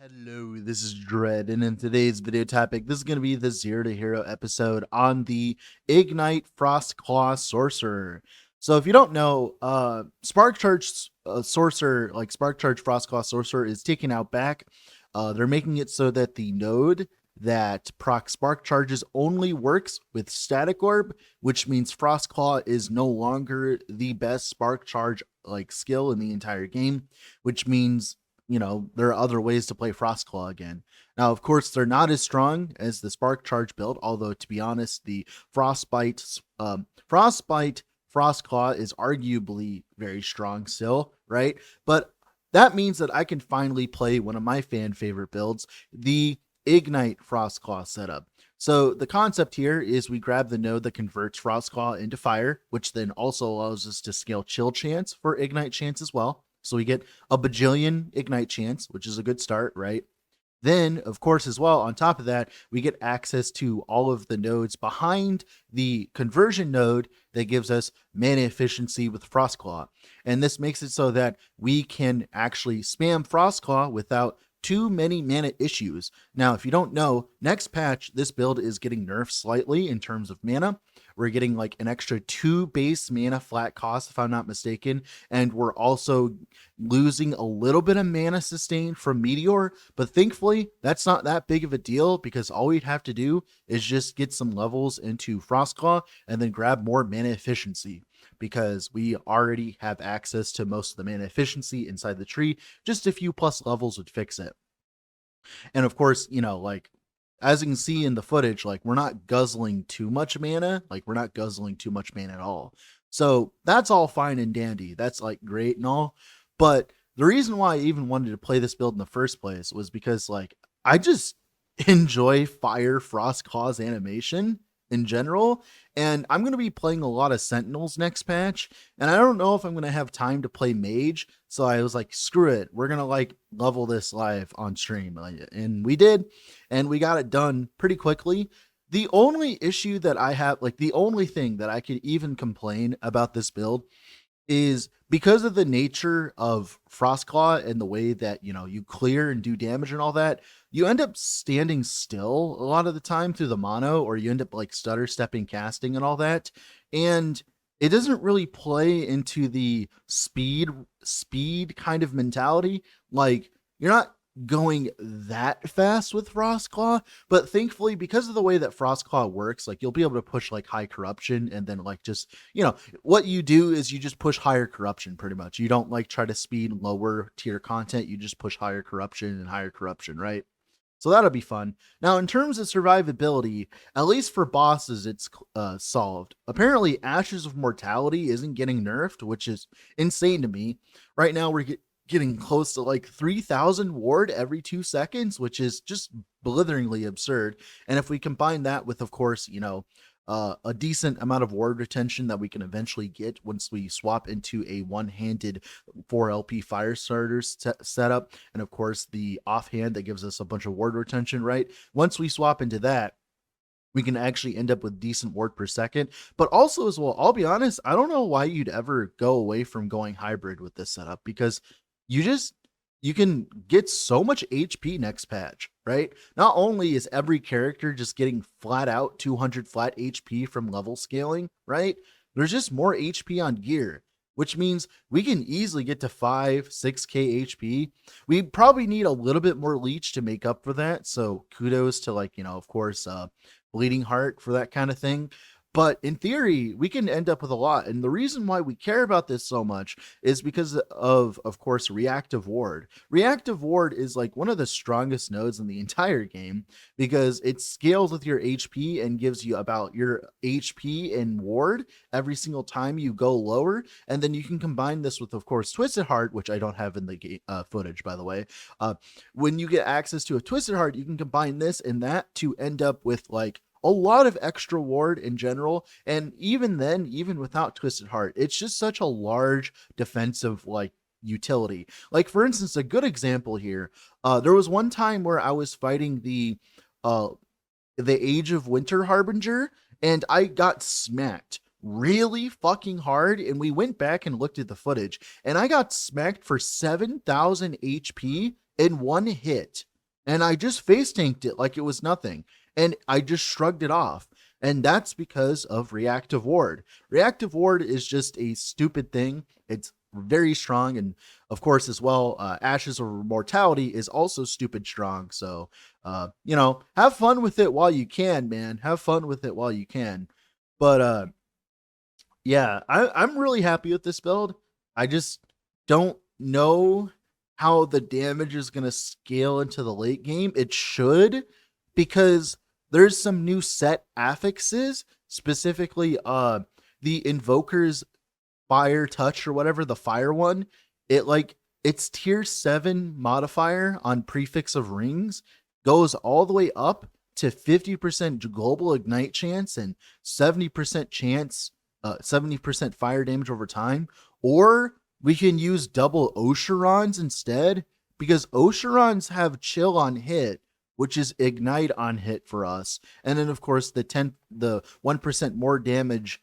Hello, this is Dread, and in today's video topic, this is going to be the Zero to Hero episode on the Ignite Frostclaw Sorcerer. So if you don't know, Spark Charge Sorcerer, like Spark Charge Frostclaw Sorcerer, is taken out back. They're making it so that the node that proc Spark Charges only works with Static Orb, which means Frostclaw is no longer the best Spark Charge like skill in the entire game, which means there are other ways to play Frostclaw again. Now, of course, they're not as strong as the Spark Charge build, although to be honest, the Frostbite Frostclaw is arguably very strong still, right? But that means that I can finally play one of my fan favorite builds, the Ignite Frostclaw setup. So the concept here is we grab the node that converts Frostclaw into fire, which then also allows us to scale chill chance for Ignite chance as well. So we get a bajillion Ignite chance, which is a good start, right? Then, of course, as well, on top of that, we get access to all of the nodes behind the conversion node that gives us mana efficiency with Frostclaw. And this makes it so that we can actually spam Frostclaw without too many mana issues. Now, if you don't know, next patch, this build is getting nerfed slightly in terms of mana. We're getting like an extra 2 base mana flat cost, if I'm not mistaken. And we're also losing a little bit of mana sustain from Meteor. But thankfully, that's not that big of a deal because all we'd have to do is just get some levels into Frostclaw and then grab more mana efficiency, because we already have access to most of the mana efficiency inside the tree. Just a few plus levels would fix it. And of course, like as you can see in the footage, like we're not guzzling too much mana, like we're not guzzling too much mana at all. So that's all fine and dandy. That's like great and all. But the reason why I even wanted to play this build in the first place was because like I just enjoy Fire Frostclaw's animation in general. And I'm going to be playing a lot of Sentinels next patch. And I don't know if I'm going to have time to play Mage. So I was like, screw it. We're going to like level this live on stream. And we did. And we got it done pretty quickly. The only issue that I have, like the only thing that I could even complain about this build is because of the nature of Frostclaw and the way that, you clear and do damage and all that, you end up standing still a lot of the time through the mono, or you end up like stutter stepping casting and all that. And it doesn't really play into the speed kind of mentality. Like you're not going that fast with Frostclaw, but thankfully because of the way that Frostclaw works, like you'll be able to push like high corruption, and then like just what you do is you just push higher corruption pretty much. You don't like try to speed lower tier content, you just push higher corruption and higher corruption, right? So that'll be fun. Now, in terms of survivability, at least for bosses, it's solved. Apparently, Ashes of Mortality isn't getting nerfed, which is insane to me. Right now, we're getting close to like 3,000 ward every 2 seconds, which is just blitheringly absurd. And if we combine that with, of course, a decent amount of ward retention that we can eventually get once we swap into a one-handed 4 LP fire starters setup, and of course the offhand that gives us a bunch of ward retention, right? Once we swap into that, we can actually end up with decent ward per second. But also as well, I'll be honest, I don't know why you'd ever go away from going hybrid with this setup, because you can get so much HP next patch, right? Not only is every character just getting flat out 200 flat HP from level scaling, right? There's just more HP on gear, which means we can easily get to 5-6k HP. We probably need a little bit more leech to make up for that. So kudos to like, of course, Bleeding Heart for that kind of thing. But in theory, we can end up with a lot. And the reason why we care about this so much is because of course, Reactive Ward. Reactive Ward is like one of the strongest nodes in the entire game because it scales with your HP and gives you about your HP and ward every single time you go lower. And then you can combine this with, of course, Twisted Heart, which I don't have in the footage, by the way. When you get access to a Twisted Heart, you can combine this and that to end up with like a lot of extra ward in general. And even then, even without Twisted Heart, it's just such a large defensive like utility. Like for instance, a good example here, there was one time where I was fighting the Age of Winter Harbinger, and I got smacked really fucking hard. And we went back and looked at the footage, and I got smacked for 7,000 HP in one hit. and I just face tanked it like it was nothing. And I just shrugged it off. And that's because of Reactive Ward. Reactive Ward is just a stupid thing. It's very strong. And of course, as well, Ashes of Mortality is also stupid strong. So, have fun with it while you can, man. Have fun with it while you can. But yeah, I'm really happy with this build. I just don't know how the damage is going to scale into the late game. It should, because there's some new set affixes, specifically the Invoker's Fire Touch or whatever, the fire one. It's tier 7 modifier on prefix of rings, goes all the way up to 50% global ignite chance and 70% chance 70% fire damage over time, or we can use double Oshirons instead, because Oshirons have chill on hit, which is ignite on hit for us. And then of course the 1% more damage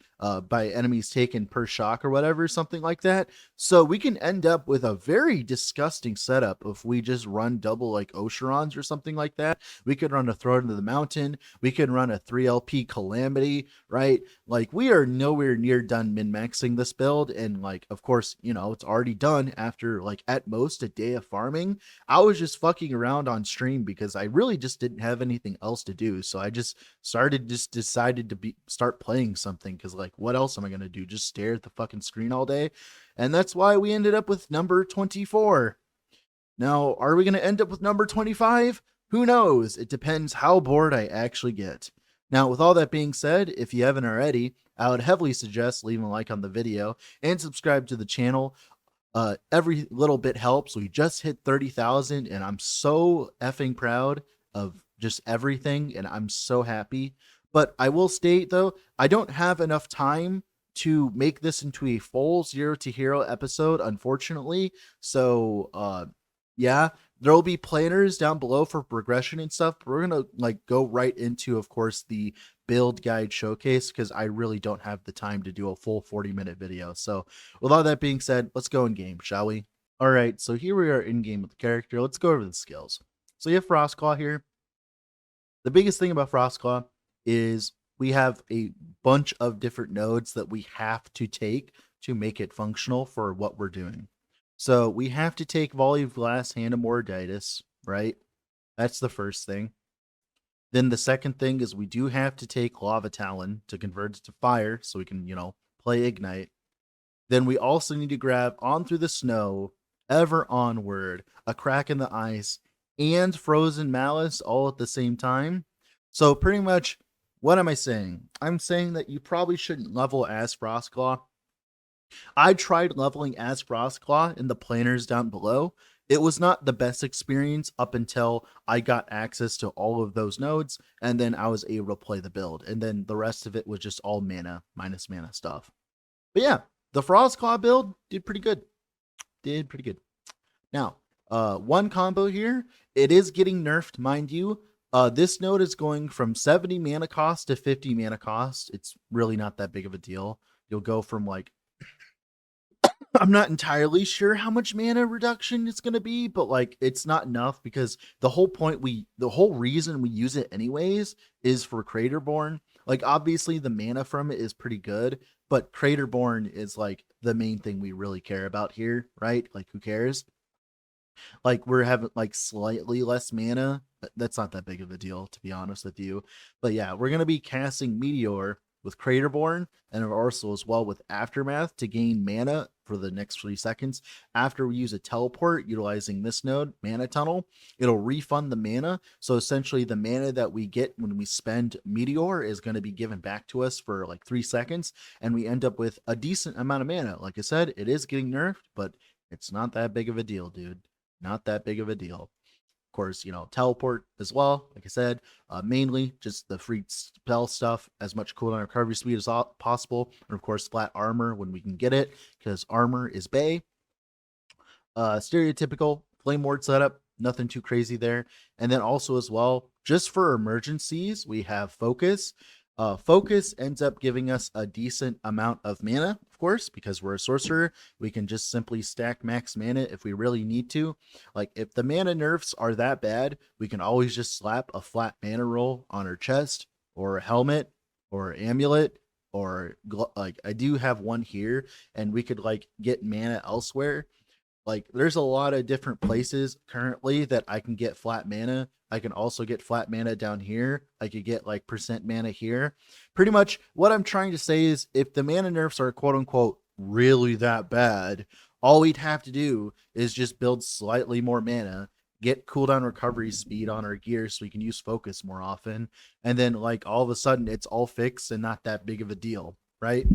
by enemies taken per shock or whatever, something like that. So we can end up with a very disgusting setup if we just run double like Oshirons or something like that. We could run a Throw into the Mountain. We can run a 3LP Calamity, right? Like, we are nowhere near done min-maxing this build. And like, of course, it's already done after like at most a day of farming. I was just fucking around on stream because I really just didn't have anything else to do. So I just decided to start playing something, because like, what else am I gonna do? Just stare at the fucking screen all day? And that's why we ended up with number 24. Now, are we gonna end up with number 25? Who knows? It depends how bored I actually get. Now, with all that being said, if you haven't already, I would heavily suggest leaving a like on the video and subscribe to the channel. Every little bit helps. We just hit 30,000, and I'm so effing proud of just everything, and I'm so happy. But I will state, though, I don't have enough time to make this into a full Zero to Hero episode, unfortunately. So, yeah, there will be planners down below for progression and stuff. But we're gonna like go right into, of course, the build guide showcase, because I really don't have the time to do a full 40-minute video. So with all that being said, let's go in game, shall we? All right, so here we are in game with the character. Let's go over the skills. So you have Frostclaw here. The biggest thing about Frostclaw is we have a bunch of different nodes that we have to take to make it functional for what we're doing. So we have to take Volley of Glass, Hand of Morditis, right? That's the first thing. Then the second thing is we do have to take Lava Talon to convert it to fire so we can, play Ignite. Then we also need to grab On Through the Snow, Ever Onward, A Crack in the Ice, and Frozen Malice all at the same time. So pretty much, what am I saying? I'm saying that you probably shouldn't level as Frostclaw. I tried leveling as Frostclaw in the planners down below. It was not the best experience up until I got access to all of those nodes, and then I was able to play the build. And then the rest of it was just all mana, minus mana stuff. But yeah, the Frostclaw build did pretty good. Now, one combo here, it is getting nerfed, mind you. This node is going from 70 mana cost to 50 mana cost. It's really not that big of a deal. You'll go from like, I'm not entirely sure how much mana reduction it's going to be, but like, it's not enough, because the whole reason we use it anyways is for Craterborn. Like, obviously the mana from it is pretty good, but Craterborn is like the main thing we really care about here, right? Like, who cares? Like, we're having like slightly less mana. That's not that big of a deal, to be honest with you. But yeah, we're going to be casting Meteor with Craterborn, and also as well with Aftermath to gain mana for the next 3 seconds. After we use a teleport utilizing this node, Mana Tunnel, it'll refund the mana. So essentially the mana that we get when we spend Meteor is going to be given back to us for like 3 seconds, and we end up with a decent amount of mana. Like I said, it is getting nerfed, but it's not that big of a deal, dude. Not that big of a deal. Of course, teleport as well. Like I said, mainly just the free spell stuff, as much cooldown recovery speed as possible, and of course flat armor when we can get it, because armor is bae. Stereotypical flame ward setup, nothing too crazy there. And then also as well, just for emergencies, we have focus. Focus ends up giving us a decent amount of mana, of course, because we're a sorcerer. We can just simply stack max mana if we really need to. Like, if the mana nerfs are that bad, we can always just slap a flat mana roll on our chest, or a helmet, or amulet, or like, I do have one here, and we could like get mana elsewhere. Like, there's a lot of different places currently that I can get flat mana. I can also get flat mana down here. I could get like percent mana here. Pretty much what I'm trying to say is, if the mana nerfs are quote unquote really that bad, all we'd have to do is just build slightly more mana, get cooldown recovery speed on our gear so we can use focus more often, and then like all of a sudden it's all fixed and not that big of a deal, right?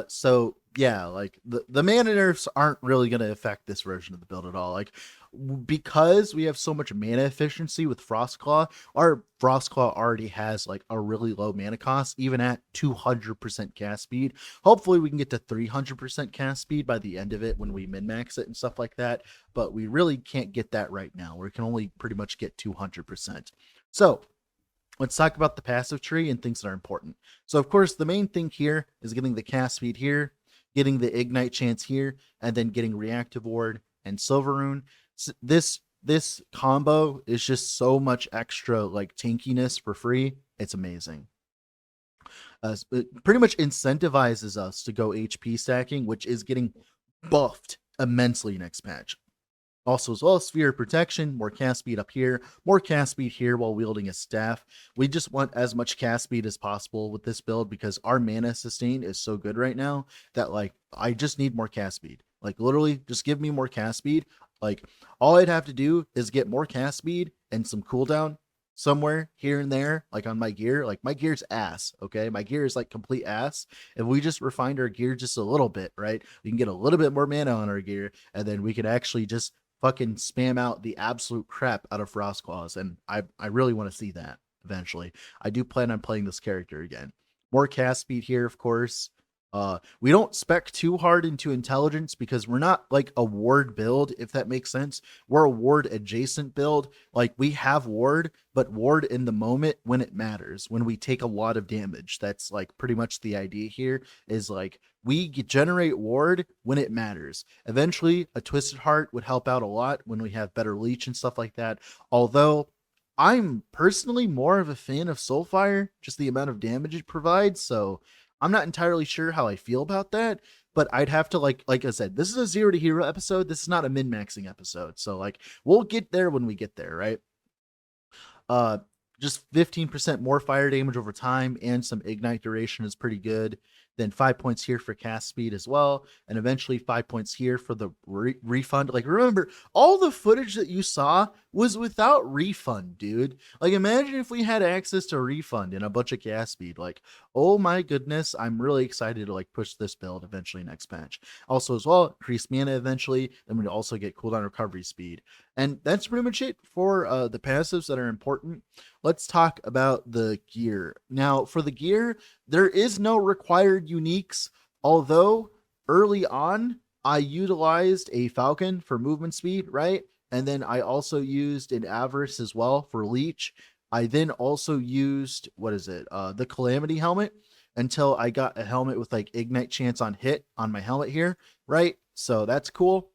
So yeah, like the mana nerfs aren't really going to affect this version of the build at all. Like, because we have so much mana efficiency with Frostclaw, our Frostclaw already has like a really low mana cost, even at 200% cast speed. Hopefully, we can get to 300% cast speed by the end of it when we min max it and stuff like that. But we really can't get that right now. We can only pretty much get 200%. So let's talk about the passive tree and things that are important. So, of course, the main thing here is getting the cast speed here, getting the ignite chance here, and then getting reactive ward and silver rune. So this combo is just so much extra like tankiness for free. It's amazing. It pretty much incentivizes us to go HP stacking, which is getting buffed immensely next patch. Also, as well as sphere of protection, more cast speed up here, more cast speed here while wielding a staff. We just want as much cast speed as possible with this build because our mana sustain is so good right now that like I just need more cast speed. Like, literally, just give me more cast speed. Like, all I'd have to do is get more cast speed and some cooldown somewhere here and there, like on my gear. Like, my gear's ass, okay? My gear is like complete ass. If we just refined our gear just a little bit, right? We can get a little bit more mana on our gear, and then we could actually just fucking spam out the absolute crap out of Frostclaws, and I really want to see that eventually. I do plan on playing this character again. More cast speed here, of course. We don't spec too hard into intelligence because we're not like a ward build, if that makes sense. We're a ward adjacent build. Like, we have ward, but ward in the moment when it matters, when we take a lot of damage. That's like pretty much the idea here, is like we generate ward when it matters. Eventually, a Twisted Heart would help out a lot when we have better leech and stuff like that. Although I'm personally more of a fan of Soulfire, just the amount of damage it provides. So I'm not entirely sure how I feel about that, but I'd have to like I said, this is a zero to hero episode. This is not a min-maxing episode. So like, we'll get there when we get there, right? Uh just 15% more fire damage over time and some ignite duration is pretty good. Then 5 points here for cast speed as well, and eventually 5 points here for the refund. Like, remember, all the footage that you saw was without refund, dude. Like, imagine if we had access to refund and a bunch of cast speed. Like, oh my goodness, I'm really excited to like push this build eventually next patch. Also, as well, increase mana eventually, then we also get cooldown recovery speed. And that's pretty much it for the passives that are important. Let's talk about the gear. Now, for the gear, there is no required uniques, although early on I utilized a Falcon for movement speed, right? And then I also used an Avarice as well for leech. I then also used, what is it? The Calamity helmet until I got a helmet with like ignite chance on hit on my helmet here, right? So that's cool.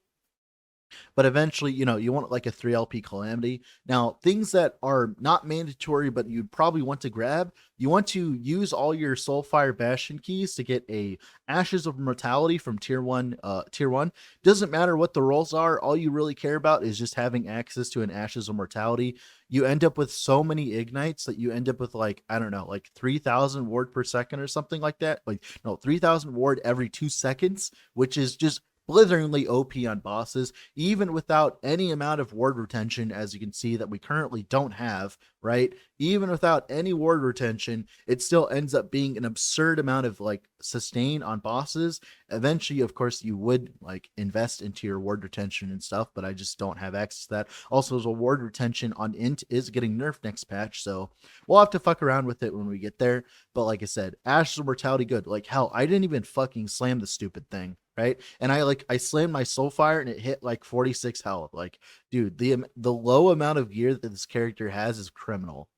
But eventually, you want like a 3 LP Calamity. Now, things that are not mandatory, but you'd probably want to grab, you want to use all your Soulfire Bastion keys to get a Ashes of Mortality from tier 1. Tier 1. Doesn't matter what the rolls are, all you really care about is just having access to an Ashes of Mortality. You end up with so many ignites that you end up with like, I don't know, like 3,000 ward per second or something like that. Like, no, 3,000 ward every 2 seconds, which is just blitheringly OP on bosses, even without any amount of ward retention, as you can see that we currently don't have, right? Even without any ward retention, it still ends up being an absurd amount of like sustain on bosses. Eventually, of course, you would like invest into your ward retention and stuff, but I just don't have access to that. Also, as a ward retention on int is getting nerfed next patch, so we'll have to fuck around with it when we get there. But like I said, Ashes of Mortality good. Like, hell, I didn't even fucking slam the stupid thing, right? And I slammed my Soulfire and it hit like 46 health. Like, dude, the low amount of gear that this character has is criminal.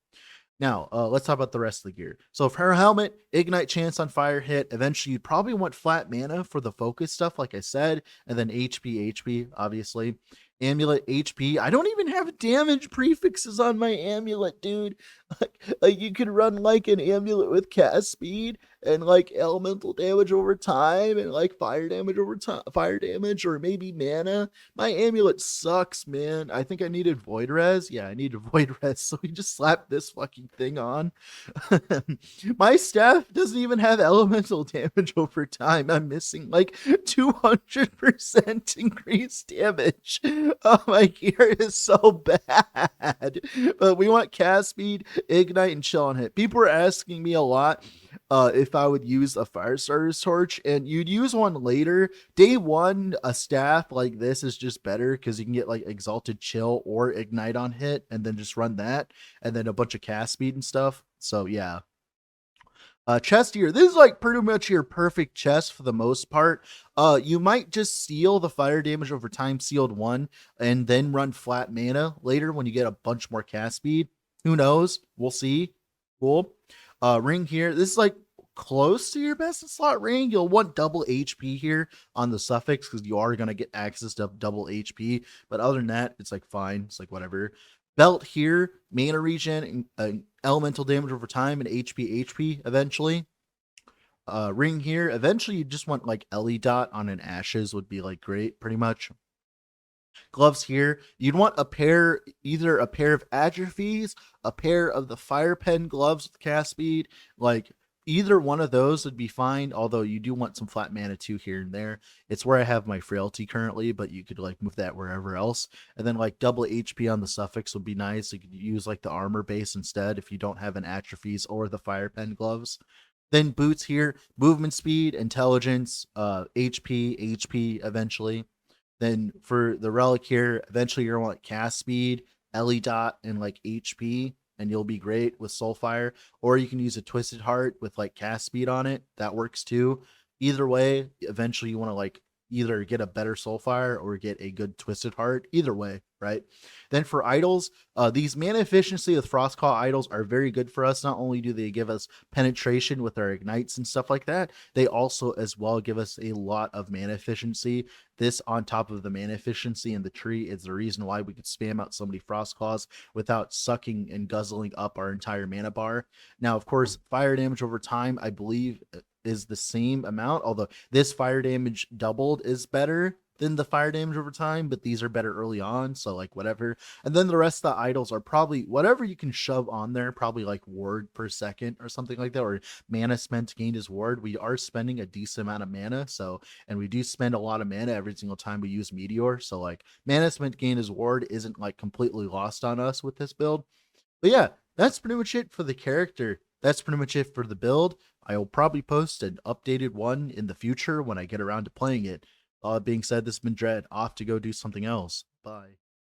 Now, let's talk about the rest of the gear. So for her helmet, ignite chance on fire hit. Eventually, you'd probably want flat mana for the focus stuff, like I said, and then HP, obviously. Amulet HP. I don't even have damage prefixes on my amulet, dude. Like you could run like an amulet with cast speed and like elemental damage over time and like fire damage over time, fire damage or maybe mana. My amulet sucks, man. I think I needed void res. Yeah, I needed void res. So we just slapped this fucking thing on. My staff doesn't even have elemental damage over time. I'm missing like 200% increased damage. Oh, my gear is so bad. But we want cast speed, ignite, and chill on hit. People are asking me a lot if I would use a fire starter's torch, and you'd use one later. Day one, a staff like this is just better because you can get like exalted chill or ignite on hit, and then just run that, and then a bunch of cast speed and stuff. So yeah. Chest here. This is like pretty much your perfect chest for the most part. You might just seal the fire damage over time, sealed one, and then run flat mana later when you get a bunch more cast speed. Who knows? We'll see. Cool. Ring here. This is like close to your best in slot ring. You'll want double HP here on the suffix because you are going to get access to double HP. But other than that, it's like fine. It's like whatever. Belt here, mana regen, elemental damage over time, and HP eventually. Ring here, eventually you just want like Ellie dot on an ashes would be like great, pretty much. Gloves here, you'd want a pair, either a pair of atrophies, a pair of the fire pen gloves with cast speed, like either one of those would be fine, although you do want some flat mana too here and there. It's where I have my frailty currently, but you could like move that wherever else. And then like double HP on the suffix would be nice. You could use like the armor base instead if you don't have an atrophies or the fire pen gloves. Then boots here, movement speed, intelligence, HP eventually. Then for the relic here, eventually you're gonna want cast speed, Ellie dot, and like HP, and you'll be great with Soulfire. Or you can use a Twisted Heart with like cast speed on it. That works too. Either way, eventually you want to like either get a better Soulfire or get a good Twisted Heart. Either way, right? Then for idols, these mana efficiency with Frostclaw idols are very good for us. Not only do they give us penetration with our ignites and stuff like that, they also as well give us a lot of mana efficiency. This on top of the mana efficiency in the tree is the reason why we could spam out so many Frostclaws without sucking and guzzling up our entire mana bar. Now, of course, fire damage over time, I believe, is the same amount, although this fire damage doubled is better than the fire damage over time, but these are better early on, so like whatever. And then the rest of the idols are probably whatever you can shove on there, probably like ward per second or something like that, or mana spent gained as ward. We are spending a decent amount of mana, so, and we do spend a lot of mana every single time we use Meteor, so like mana spent gained as ward isn't like completely lost on us with this build. But yeah, that's pretty much it for the character. That's pretty much it for the build. I will probably post an updated one in the future when I get around to playing it. All that being said, this has been Dread, off to go do something else. Bye.